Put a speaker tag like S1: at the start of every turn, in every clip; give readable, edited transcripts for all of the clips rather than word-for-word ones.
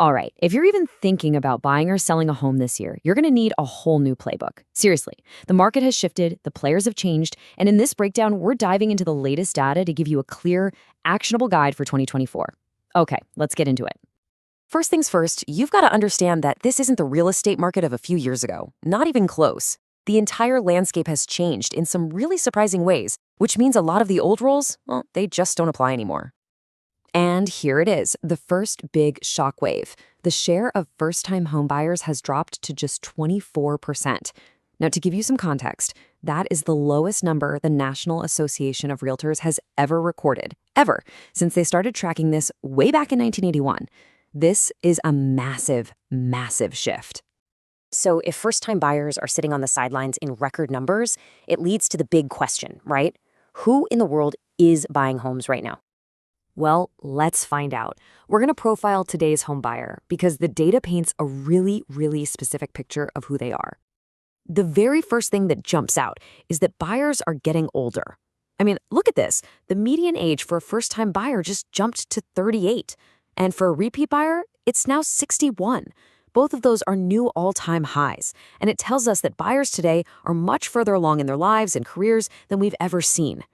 S1: All right, if you're even thinking about buying or selling a home this year, you're going to need a whole new playbook. Seriously, the market has shifted, the players have changed, and in this breakdown, we're diving into the latest data to give you a clear, actionable guide for 2024. Okay, let's get into it.
S2: First things first, you've got to understand that this isn't the real estate market of a few years ago. Not even close. The entire landscape has changed in some really surprising ways, which means a lot of the old rules, well, they just don't apply anymore. And here it is, the first big shockwave. The share of first-time homebuyers has dropped to just 24%. Now, to give you some context, that is the lowest number the National Association of Realtors has ever recorded, ever, since they started tracking this way back in 1981. This is a massive, massive shift.
S3: So if first-time buyers are sitting on the sidelines in record numbers, it leads to the big question, right? Who in the world is buying homes right now?
S2: Well, let's find out. We're going to profile today's home buyer because the data paints a really, really specific picture of who they are. The very first thing that jumps out is that buyers are getting older. I mean, look at this. The median age for a first-time buyer just jumped to 38. And for a repeat buyer, it's now 61. Both of those are new all-time highs. And it tells us that buyers today are much further along in their lives and careers than we've ever seen.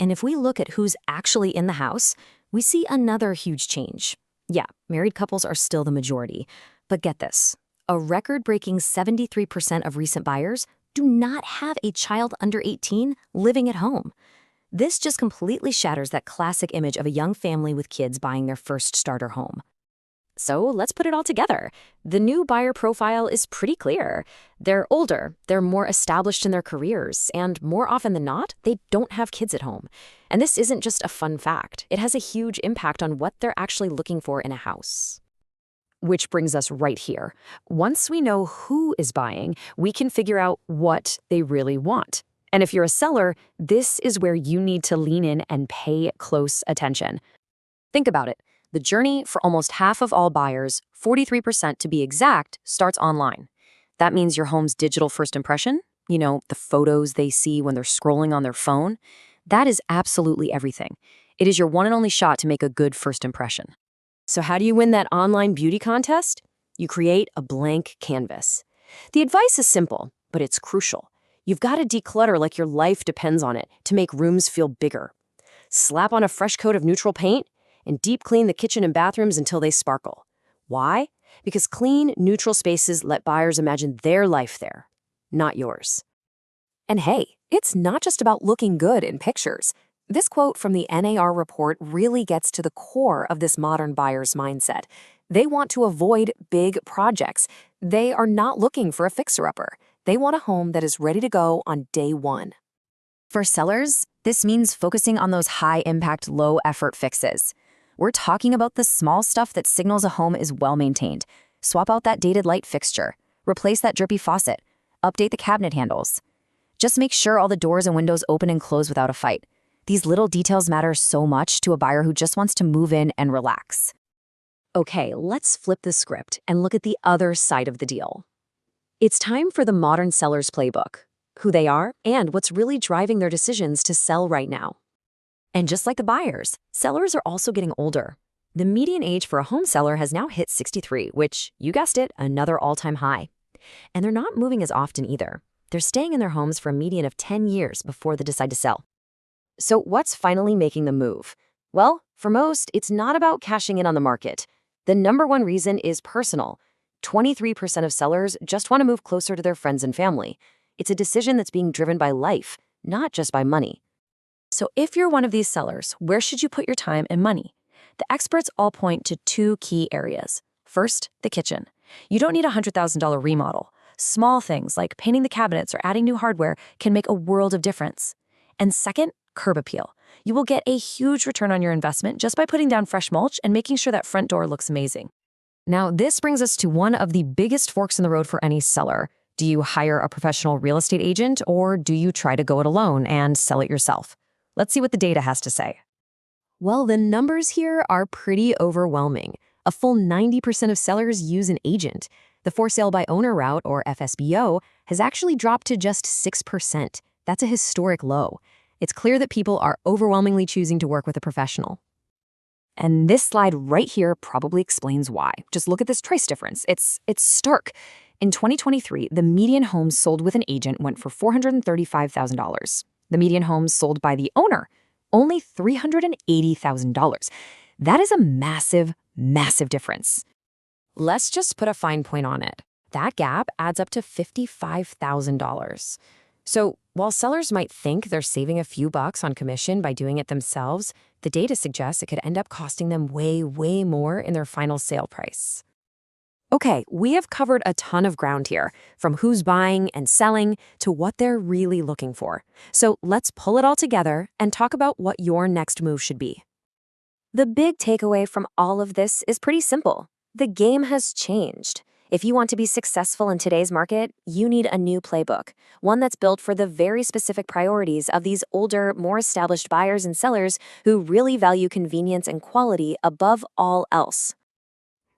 S3: And if we look at who's actually in the house, we see another huge change. Yeah, married couples are still the majority. But get this, a record-breaking 73% of recent buyers do not have a child under 18 living at home. This just completely shatters that classic image of a young family with kids buying their first starter home. So let's put it all together. The new buyer profile is pretty clear. They're older, they're more established in their careers, and more often than not, they don't have kids at home. And this isn't just a fun fact. It has a huge impact on what they're actually looking for in a house.
S1: Which brings us right here. Once we know who is buying, we can figure out what they really want. And if you're a seller, this is where you need to lean in and pay close attention. Think about it. The journey for almost half of all buyers, 43% to be exact, starts online. That means your home's digital first impression, the photos they see when they're scrolling on their phone, that is absolutely everything. It is your one and only shot to make a good first impression. So how do you win that online beauty contest? You create a blank canvas. The advice is simple, but it's crucial. You've got to declutter like your life depends on it to make rooms feel bigger. Slap on a fresh coat of neutral paint and deep clean the kitchen and bathrooms until they sparkle. Why? Because clean, neutral spaces let buyers imagine their life there, not yours. And hey, it's not just about looking good in pictures. This quote from the NAR report really gets to the core of this modern buyer's mindset. They want to avoid big projects. They are not looking for a fixer-upper. They want a home that is ready to go on day one. For sellers, this means focusing on those high-impact, low-effort fixes. We're talking about the small stuff that signals a home is well-maintained. Swap out that dated light fixture. Replace that drippy faucet. Update the cabinet handles. Just make sure all the doors and windows open and close without a fight. These little details matter so much to a buyer who just wants to move in and relax. Okay, let's flip the script and look at the other side of the deal. It's time for the modern seller's playbook, who they are and what's really driving their decisions to sell right now. And just like the buyers, sellers are also getting older. The median age for a home seller has now hit 63, which, you guessed it, another all-time high. And they're not moving as often either. They're staying in their homes for a median of 10 years before they decide to sell. So what's finally making the move? Well, for most, it's not about cashing in on the market. The number one reason is personal. 23% of sellers just want to move closer to their friends and family. It's a decision that's being driven by life, not just by money. So if you're one of these sellers, where should you put your time and money? The experts all point to two key areas. First, the kitchen. You don't need a $100,000 remodel. Small things like painting the cabinets or adding new hardware can make a world of difference. And second, curb appeal. You will get a huge return on your investment just by putting down fresh mulch and making sure that front door looks amazing. Now, this brings us to one of the biggest forks in the road for any seller. Do you hire a professional real estate agent or do you try to go it alone and sell it yourself? Let's see what the data has to say. Well, the numbers here are pretty overwhelming. A full 90% of sellers use an agent. The for sale by owner route, or FSBO, has actually dropped to just 6%. That's a historic low. It's clear that people are overwhelmingly choosing to work with a professional.
S2: And this slide right here probably explains why. Just look at this price difference. It's stark. In 2023, the median home sold with an agent went for $435,000. The median home sold by the owner, only $380,000. That is a massive, massive difference.
S1: Let's just put a fine point on it. That gap adds up to $55,000. So while sellers might think they're saving a few bucks on commission by doing it themselves, the data suggests it could end up costing them way, way more in their final sale price. Okay, we have covered a ton of ground here, from who's buying and selling to what they're really looking for. So let's pull it all together and talk about what your next move should be.
S3: The big takeaway from all of this is pretty simple. The game has changed. If you want to be successful in today's market, you need a new playbook, one that's built for the very specific priorities of these older, more established buyers and sellers who really value convenience and quality above all else.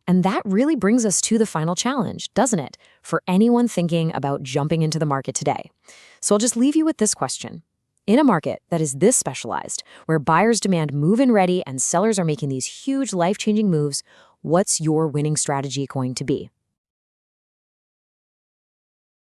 S1: And that really brings us to the final challenge, doesn't it, for anyone thinking about jumping into the market today. So I'll just leave you with this question. In a market that is this specialized, where buyers demand move-in ready and sellers are making these huge life-changing moves, what's your winning strategy going to be?